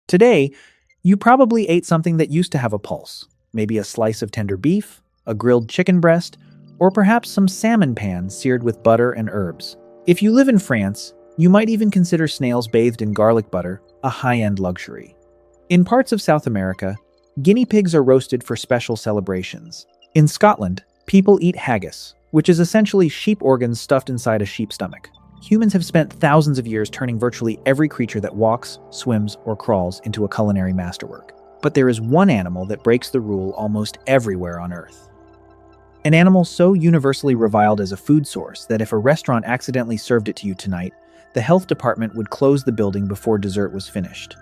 Today, you probably ate something that used to have a pulse, maybe a slice of tender beef, a grilled chicken breast, or perhaps some salmon pan seared with butter and herbs. If you live in France, you might even consider snails bathed in garlic butter a high-end luxury. In parts of South America, guinea pigs are roasted for special celebrations. In Scotland, people eat haggis, which is essentially sheep organs stuffed inside a sheep's stomach. Humans have spent thousands of years turning virtually every creature that walks, swims, or crawls into a culinary masterwork. But there is one animal that breaks the rule almost everywhere on Earth. An animal so universally reviled as a food source that if a restaurant accidentally served it to you tonight, the health department would close the building before dessert was finished.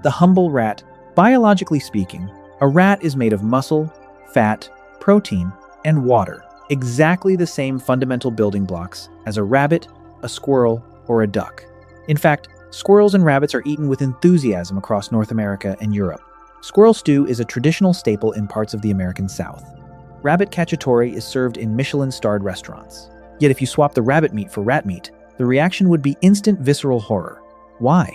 The humble rat. Biologically speaking, a rat is made of muscle, fat, protein, and water, exactly the same fundamental building blocks as a rabbit, a squirrel, or a duck. In fact, squirrels and rabbits are eaten with enthusiasm across North America and Europe. Squirrel stew is a traditional staple in parts of the American South. Rabbit cacciatore is served in Michelin-starred restaurants. Yet if you swap the rabbit meat for rat meat, the reaction would be instant visceral horror. Why?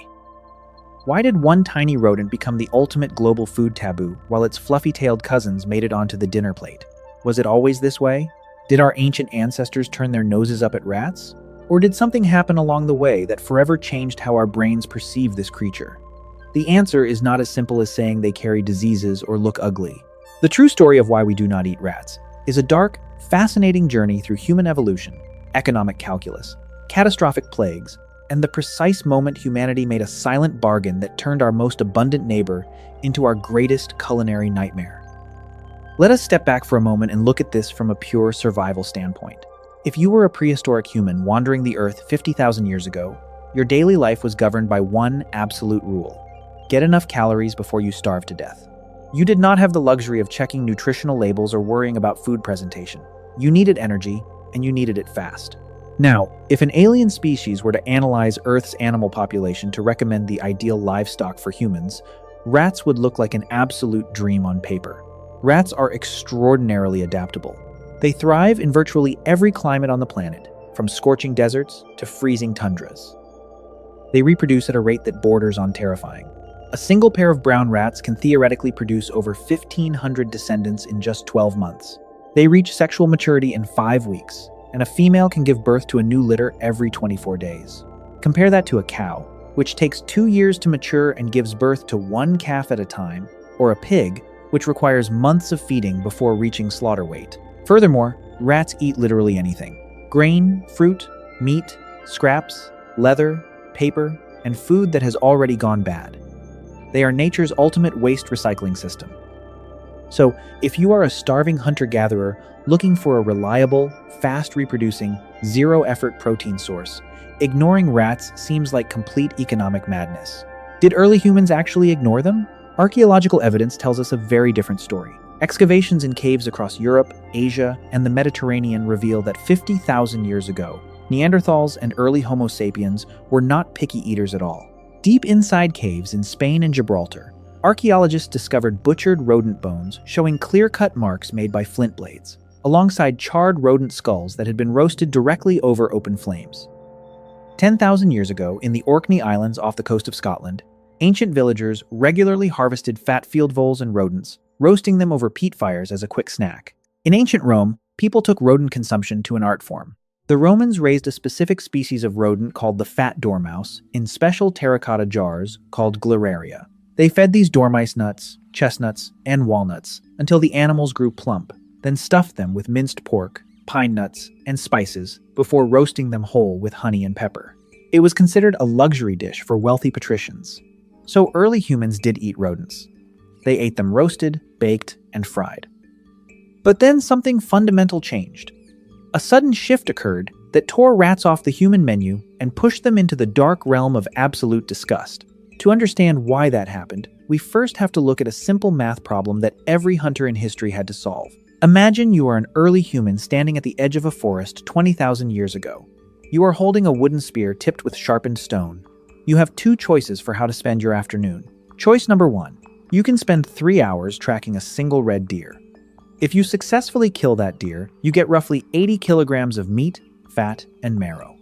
Why did one tiny rodent become the ultimate global food taboo while its fluffy-tailed cousins made it onto the dinner plate? Was it always this way? Did our ancient ancestors turn their noses up at rats? Or did something happen along the way that forever changed how our brains perceive this creature? The answer is not as simple as saying they carry diseases or look ugly. The true story of why we do not eat rats is a dark, fascinating journey through human evolution, economic calculus, catastrophic plagues, and the precise moment humanity made a silent bargain that turned our most abundant neighbor into our greatest culinary nightmare. Let us step back for a moment and look at this from a pure survival standpoint. If you were a prehistoric human wandering the Earth 50,000 years ago, your daily life was governed by one absolute rule: get enough calories before you starve to death. You did not have the luxury of checking nutritional labels or worrying about food presentation. You needed energy, and you needed it fast. Now, if an alien species were to analyze Earth's animal population to recommend the ideal livestock for humans, rats would look like an absolute dream on paper. Rats are extraordinarily adaptable. They thrive in virtually every climate on the planet, from scorching deserts to freezing tundras. They reproduce at a rate that borders on terrifying. A single pair of brown rats can theoretically produce over 1,500 descendants in just 12 months. They reach sexual maturity in 5 weeks, and a female can give birth to a new litter every 24 days. Compare that to a cow, which takes 2 years to mature and gives birth to one calf at a time, or a pig, which requires months of feeding before reaching slaughter weight. Furthermore, rats eat literally anything: grain, fruit, meat, scraps, leather, paper, and food that has already gone bad. They are nature's ultimate waste recycling system. So, if you are a starving hunter-gatherer looking for a reliable, fast-reproducing, zero-effort protein source, ignoring rats seems like complete economic madness. Did early humans actually ignore them? Archaeological evidence tells us a very different story. Excavations in caves across Europe, Asia, and the Mediterranean reveal that 50,000 years ago, Neanderthals and early Homo sapiens were not picky eaters at all. Deep inside caves in Spain and Gibraltar, archaeologists discovered butchered rodent bones showing clear-cut marks made by flint blades, alongside charred rodent skulls that had been roasted directly over open flames. 10,000 years ago, in the Orkney Islands off the coast of Scotland, ancient villagers regularly harvested fat field voles and rodents, roasting them over peat fires as a quick snack. In ancient Rome, people took rodent consumption to an art form. The Romans raised a specific species of rodent called the fat dormouse in special terracotta jars called gleraria. They fed these dormice nuts, chestnuts, and walnuts until the animals grew plump, then stuffed them with minced pork, pine nuts, and spices before roasting them whole with honey and pepper. It was considered a luxury dish for wealthy patricians. So early humans did eat rodents. They ate them roasted, baked, and fried. But then something fundamental changed. A sudden shift occurred that tore rats off the human menu and pushed them into the dark realm of absolute disgust. To understand why that happened, we first have to look at a simple math problem that every hunter in history had to solve. Imagine you are an early human standing at the edge of a forest 20,000 years ago. You are holding a wooden spear tipped with sharpened stone. You have 2 choices for how to spend your afternoon. Choice number 1. You can spend 3 hours tracking a single red deer. If you successfully kill that deer, you get roughly 80 kilograms of meat, fat, and marrow.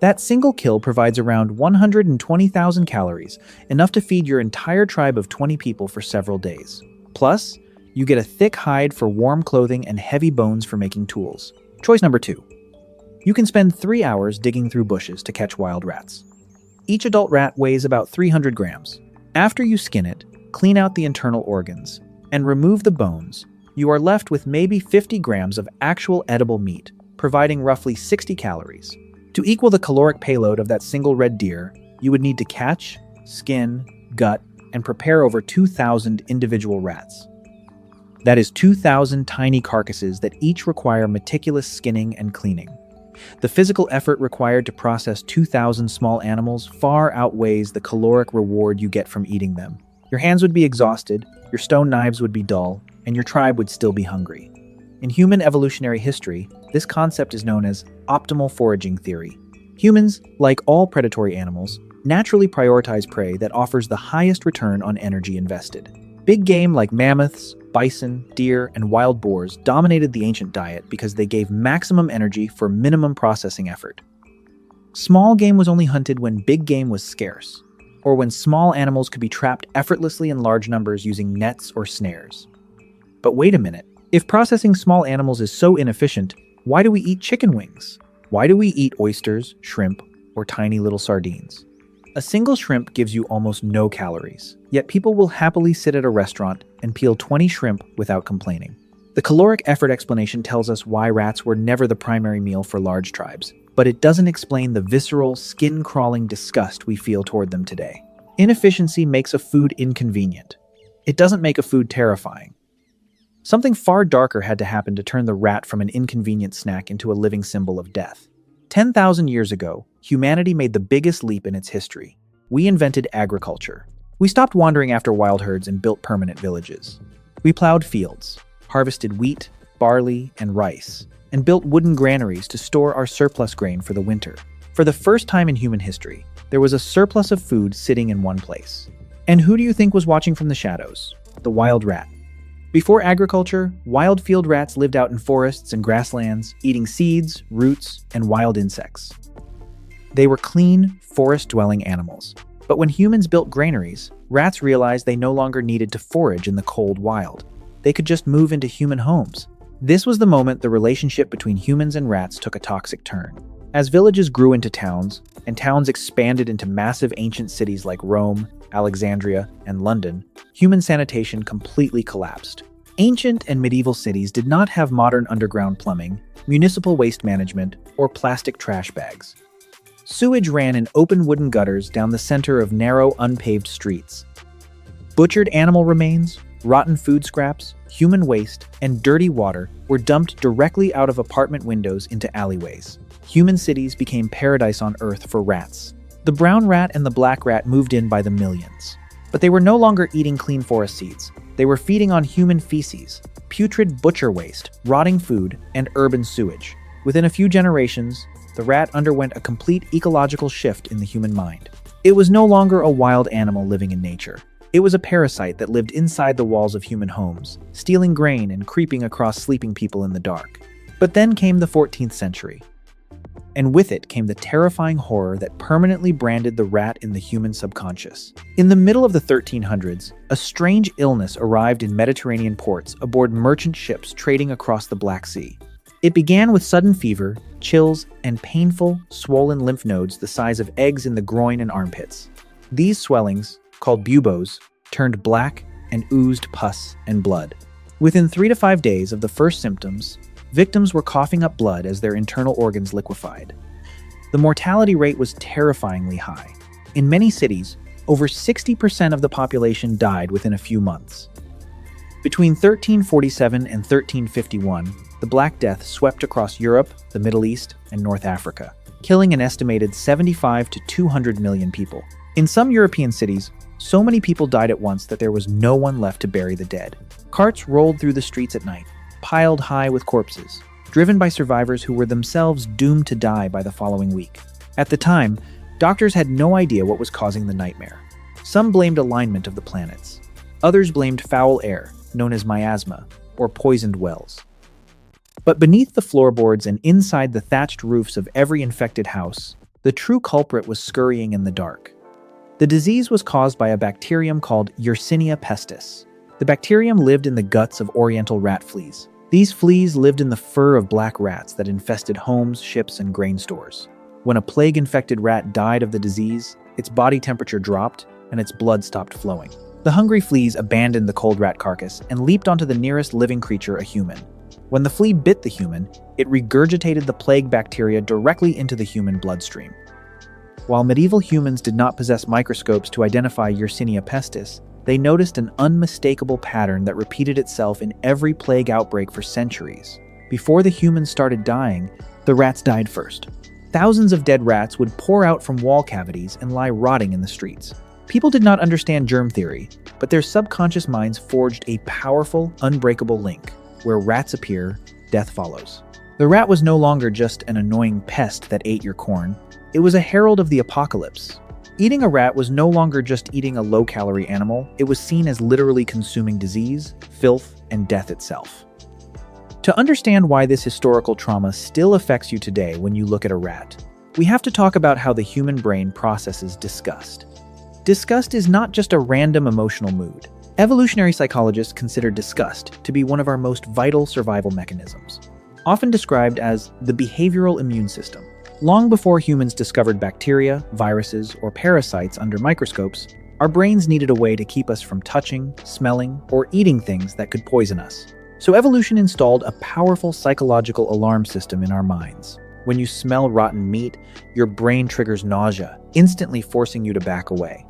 That single kill provides around 120,000 calories, enough to feed your entire tribe of 20 people for several days. Plus, you get a thick hide for warm clothing and heavy bones for making tools. Choice number 2. You can spend 3 hours digging through bushes to catch wild rats. Each adult rat weighs about 300 grams. After you skin it, clean out the internal organs, and remove the bones, you are left with maybe 50 grams of actual edible meat, providing roughly 60 calories. To equal the caloric payload of that single red deer, you would need to catch, skin, gut, and prepare over 2,000 individual rats. That is 2,000 tiny carcasses that each require meticulous skinning and cleaning. The physical effort required to process 2,000 small animals far outweighs the caloric reward you get from eating them. Your hands would be exhausted, your stone knives would be dull, and your tribe would still be hungry. In human evolutionary history, this concept is known as optimal foraging theory. Humans, like all predatory animals, naturally prioritize prey that offers the highest return on energy invested. Big game like mammoths, bison, deer, and wild boars dominated the ancient diet because they gave maximum energy for minimum processing effort. Small game was only hunted when big game was scarce, or when small animals could be trapped effortlessly in large numbers using nets or snares. But wait a minute. If processing small animals is so inefficient, why do we eat chicken wings? Why do we eat oysters, shrimp, or tiny little sardines? A single shrimp gives you almost no calories, yet people will happily sit at a restaurant and peel 20 shrimp without complaining. The caloric effort explanation tells us why rats were never the primary meal for large tribes, but it doesn't explain the visceral, skin-crawling disgust we feel toward them today. Inefficiency makes a food inconvenient. It doesn't make a food terrifying. Something far darker had to happen to turn the rat from an inconvenient snack into a living symbol of death. 10,000 years ago, humanity made the biggest leap in its history. We invented agriculture. We stopped wandering after wild herds and built permanent villages. We plowed fields, harvested wheat, barley, and rice, and built wooden granaries to store our surplus grain for the winter. For the first time in human history, there was a surplus of food sitting in one place. And who do you think was watching from the shadows? The wild rat. Before agriculture, wild field rats lived out in forests and grasslands, eating seeds, roots, and wild insects. They were clean, forest-dwelling animals. But when humans built granaries, rats realized they no longer needed to forage in the cold wild. They could just move into human homes. This was the moment the relationship between humans and rats took a toxic turn. As villages grew into towns, and towns expanded into massive ancient cities like Rome, Alexandria, and London, human sanitation completely collapsed. Ancient and medieval cities did not have modern underground plumbing, municipal waste management, or plastic trash bags. Sewage ran in open wooden gutters down the center of narrow, unpaved streets. Butchered animal remains, rotten food scraps, human waste, and dirty water were dumped directly out of apartment windows into alleyways. Human cities became paradise on Earth for rats. The brown rat and the black rat moved in by the millions. But they were no longer eating clean forest seeds. They were feeding on human feces, putrid butcher waste, rotting food, and urban sewage. Within a few generations, the rat underwent a complete ecological shift in the human mind. It was no longer a wild animal living in nature. It was a parasite that lived inside the walls of human homes, stealing grain and creeping across sleeping people in the dark. But then came the 14th century. And with it came the terrifying horror that permanently branded the rat in the human subconscious. In the middle of the 1300s, a strange illness arrived in Mediterranean ports aboard merchant ships trading across the Black Sea. It began with sudden fever, chills, and painful, swollen lymph nodes the size of eggs in the groin and armpits. These swellings, called buboes, turned black and oozed pus and blood. Within 3 to 5 days of the first symptoms, victims were coughing up blood as their internal organs liquefied. The mortality rate was terrifyingly high. In many cities, over 60% of the population died within a few months. Between 1347 and 1351, the Black Death swept across Europe, the Middle East, and North Africa, killing an estimated 75 to 200 million people. In some European cities, so many people died at once that there was no one left to bury the dead. Carts rolled through the streets at night, piled high with corpses, driven by survivors who were themselves doomed to die by the following week. At the time, doctors had no idea what was causing the nightmare. Some blamed alignment of the planets. Others blamed foul air, known as miasma, or poisoned wells. But beneath the floorboards and inside the thatched roofs of every infected house, The true culprit was scurrying in the dark. The disease was caused by a bacterium called Yersinia pestis. The bacterium lived in the guts of oriental rat fleas. These fleas lived in the fur of black rats that infested homes, ships, and grain stores. When a plague-infected rat died of the disease, its body temperature dropped and its blood stopped flowing. The hungry fleas abandoned the cold rat carcass and leaped onto the nearest living creature, a human. When the flea bit the human, it regurgitated the plague bacteria directly into the human bloodstream. While medieval humans did not possess microscopes to identify Yersinia pestis, they noticed an unmistakable pattern that repeated itself in every plague outbreak for centuries. Before the humans started dying, the rats died first. Thousands of dead rats would pour out from wall cavities and lie rotting in the streets. People did not understand germ theory, but their subconscious minds forged a powerful, unbreakable link. Where rats appear, death follows. The rat was no longer just an annoying pest that ate your corn. It was a herald of the apocalypse. Eating a rat was no longer just eating a low-calorie animal. It was seen as literally consuming disease, filth, and death itself. To understand why this historical trauma still affects you today when you look at a rat, we have to talk about how the human brain processes disgust. Disgust is not just a random emotional mood. Evolutionary psychologists consider disgust to be one of our most vital survival mechanisms, often described as the behavioral immune system. Long before humans discovered bacteria, viruses, or parasites under microscopes, our brains needed a way to keep us from touching, smelling, or eating things that could poison us. So evolution installed a powerful psychological alarm system in our minds. When you smell rotten meat, your brain triggers nausea, instantly forcing you to back away.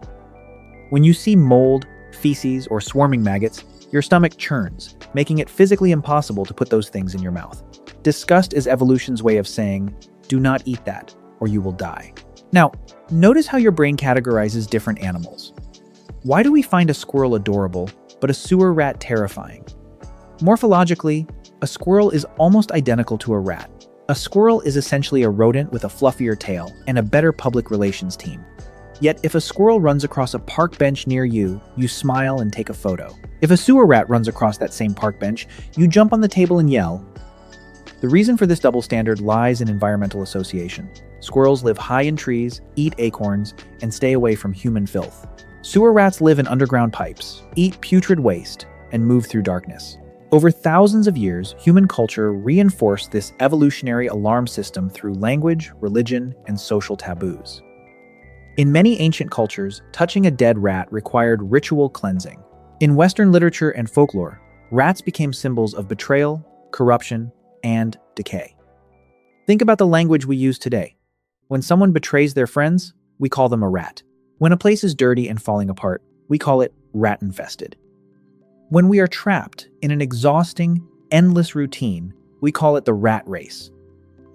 When you see mold, feces, or swarming maggots, your stomach churns, making it physically impossible to put those things in your mouth. Disgust is evolution's way of saying, do not eat that, or you will die. Now, notice how your brain categorizes different animals. Why do we find a squirrel adorable, but a sewer rat terrifying? Morphologically, a squirrel is almost identical to a rat. A squirrel is essentially a rodent with a fluffier tail and a better public relations team. Yet if a squirrel runs across a park bench near you, you smile and take a photo. If a sewer rat runs across that same park bench, you jump on the table and yell. The reason for this double standard lies in environmental association. Squirrels live high in trees, eat acorns, and stay away from human filth. Sewer rats live in underground pipes, eat putrid waste, and move through darkness. Over thousands of years, human culture reinforced this evolutionary alarm system through language, religion, and social taboos. In many ancient cultures, touching a dead rat required ritual cleansing. In Western literature and folklore, rats became symbols of betrayal, corruption, and decay. Think about the language we use today. When someone betrays their friends, we call them a rat. When a place is dirty and falling apart, we call it rat-infested. When we are trapped in an exhausting, endless routine, we call it the rat race.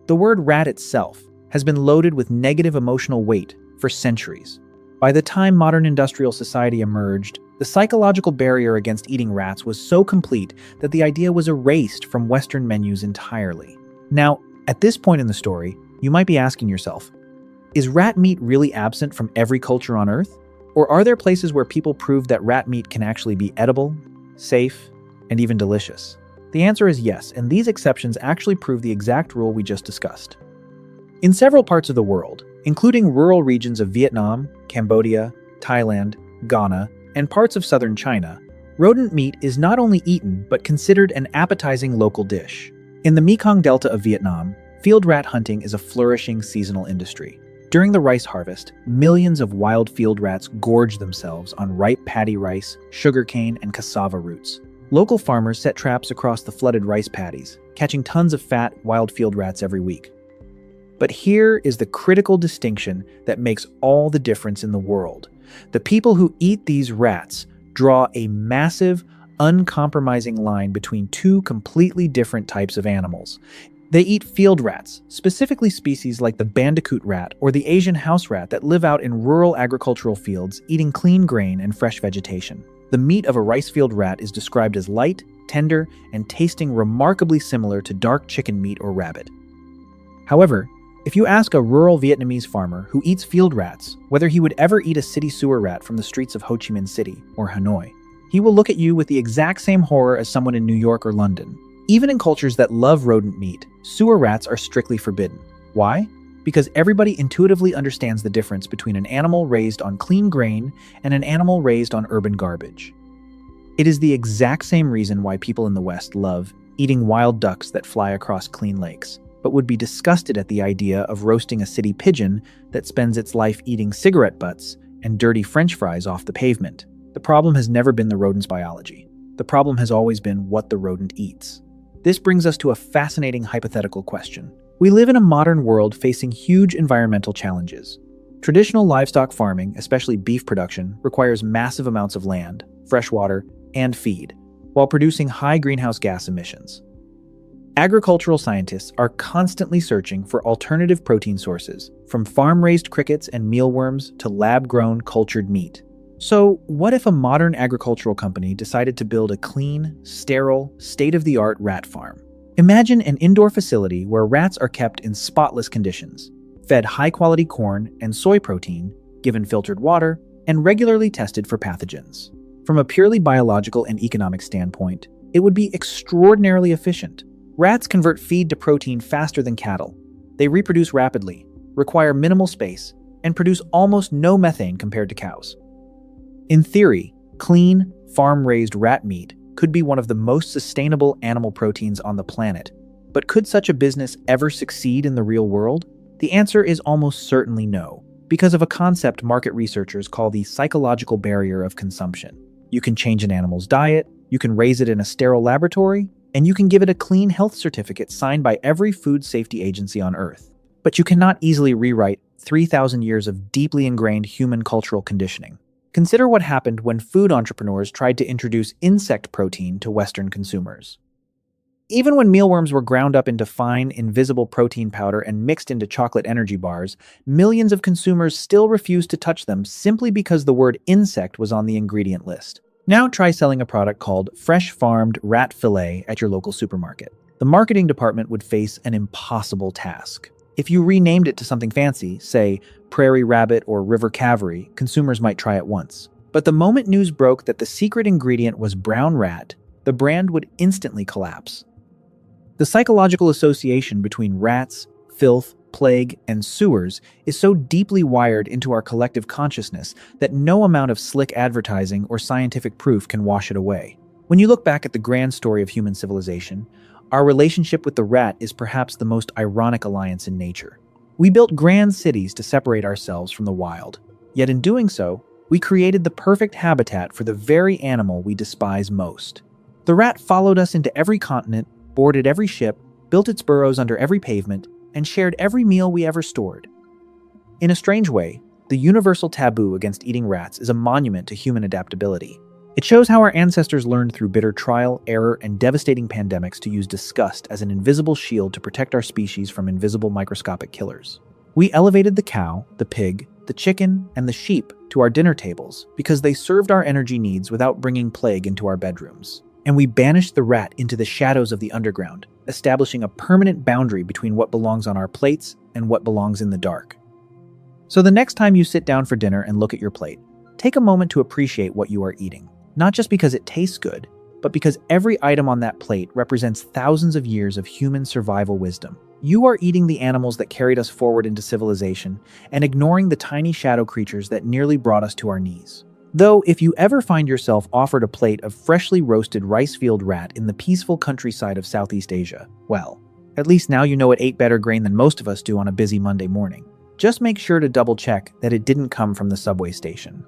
The word rat itself has been loaded with negative emotional weight for centuries. By the time modern industrial society emerged, the psychological barrier against eating rats was so complete that the idea was erased from Western menus entirely. Now, at this point in the story, you might be asking yourself, is rat meat really absent from every culture on Earth? Or are there places where people proved that rat meat can actually be edible, safe, and even delicious? The answer is yes, and these exceptions actually prove the exact rule we just discussed. In several parts of the world, including rural regions of Vietnam, Cambodia, Thailand, Ghana, and parts of southern China, rodent meat is not only eaten but considered an appetizing local dish. In the Mekong Delta of Vietnam, field rat hunting is a flourishing seasonal industry. During the rice harvest, millions of wild field rats gorge themselves on ripe paddy rice, sugarcane, and cassava roots. Local farmers set traps across the flooded rice paddies, catching tons of fat wild field rats every week. But here is the critical distinction that makes all the difference in the world. The people who eat these rats draw a massive, uncompromising line between two completely different types of animals. They eat field rats, specifically species like the bandicoot rat or the Asian house rat that live out in rural agricultural fields, eating clean grain and fresh vegetation. The meat of a rice field rat is described as light, tender, and tasting remarkably similar to dark chicken meat or rabbit. However, if you ask a rural Vietnamese farmer who eats field rats whether he would ever eat a city sewer rat from the streets of Ho Chi Minh City or Hanoi, he will look at you with the exact same horror as someone in New York or London. Even in cultures that love rodent meat, sewer rats are strictly forbidden. Why? because everybody intuitively understands the difference between an animal raised on clean grain and an animal raised on urban garbage. It is the exact same reason why people in the West love eating wild ducks that fly across clean lakes, but would be disgusted at the idea of roasting a city pigeon that spends its life eating cigarette butts and dirty French fries off the pavement. The problem has never been the rodent's biology. The problem has always been what the rodent eats. This brings us to a fascinating hypothetical question. We live in a modern world facing huge environmental challenges. Traditional livestock farming, especially beef production, requires massive amounts of land, fresh water, and feed, while producing high greenhouse gas emissions. Agricultural scientists are constantly searching for alternative protein sources, from farm-raised crickets and mealworms to lab-grown cultured meat. So, what if a modern agricultural company decided to build a clean, sterile, state-of-the-art rat farm? Imagine an indoor facility where rats are kept in spotless conditions, fed high-quality corn and soy protein, given filtered water, and regularly tested for pathogens. From a purely biological and economic standpoint, it would be extraordinarily efficient. Rats convert feed to protein faster than cattle. They reproduce rapidly, require minimal space, and produce almost no methane compared to cows. In theory, clean, farm-raised rat meat could be one of the most sustainable animal proteins on the planet. But could such a business ever succeed in the real world? The answer is almost certainly no, because of a concept market researchers call the psychological barrier of consumption. You can change an animal's diet, you can raise it in a sterile laboratory, and you can give it a clean health certificate signed by every food safety agency on Earth. But you cannot easily rewrite 3,000 years of deeply ingrained human cultural conditioning. Consider what happened when food entrepreneurs tried to introduce insect protein to Western consumers. Even when mealworms were ground up into fine, invisible protein powder and mixed into chocolate energy bars, millions of consumers still refused to touch them simply because the word insect was on the ingredient list. Now try selling a product called fresh farmed rat fillet at your local supermarket. The marketing department would face an impossible task. If you renamed it to something fancy, say prairie rabbit or river cavalry, consumers might try it once. But the moment news broke that the secret ingredient was brown rat, the brand would instantly collapse. The psychological association between rats, filth, plague, and sewers is so deeply wired into our collective consciousness that no amount of slick advertising or scientific proof can wash it away. When you look back at the grand story of human civilization, our relationship with the rat is perhaps the most ironic alliance in nature. We built grand cities to separate ourselves from the wild, yet in doing so, we created the perfect habitat for the very animal we despise most. The rat followed us into every continent, boarded every ship, built its burrows under every pavement, and shared every meal we ever stored. In a strange way, the universal taboo against eating rats is a monument to human adaptability. It shows how our ancestors learned through bitter trial, error, and devastating pandemics to use disgust as an invisible shield to protect our species from invisible microscopic killers. We elevated the cow, the pig, the chicken, and the sheep to our dinner tables because they served our energy needs without bringing plague into our bedrooms. And we banished the rat into the shadows of the underground, establishing a permanent boundary between what belongs on our plates and what belongs in the dark. So the next time you sit down for dinner and look at your plate, take a moment to appreciate what you are eating. Not just because it tastes good, but because every item on that plate represents thousands of years of human survival wisdom. You are eating the animals that carried us forward into civilization and ignoring the tiny shadow creatures that nearly brought us to our knees. Though, if you ever find yourself offered a plate of freshly roasted rice field rat in the peaceful countryside of Southeast Asia, well, at least now you know it ate better grain than most of us do on a busy Monday morning. Just make sure to double check that it didn't come from the subway station.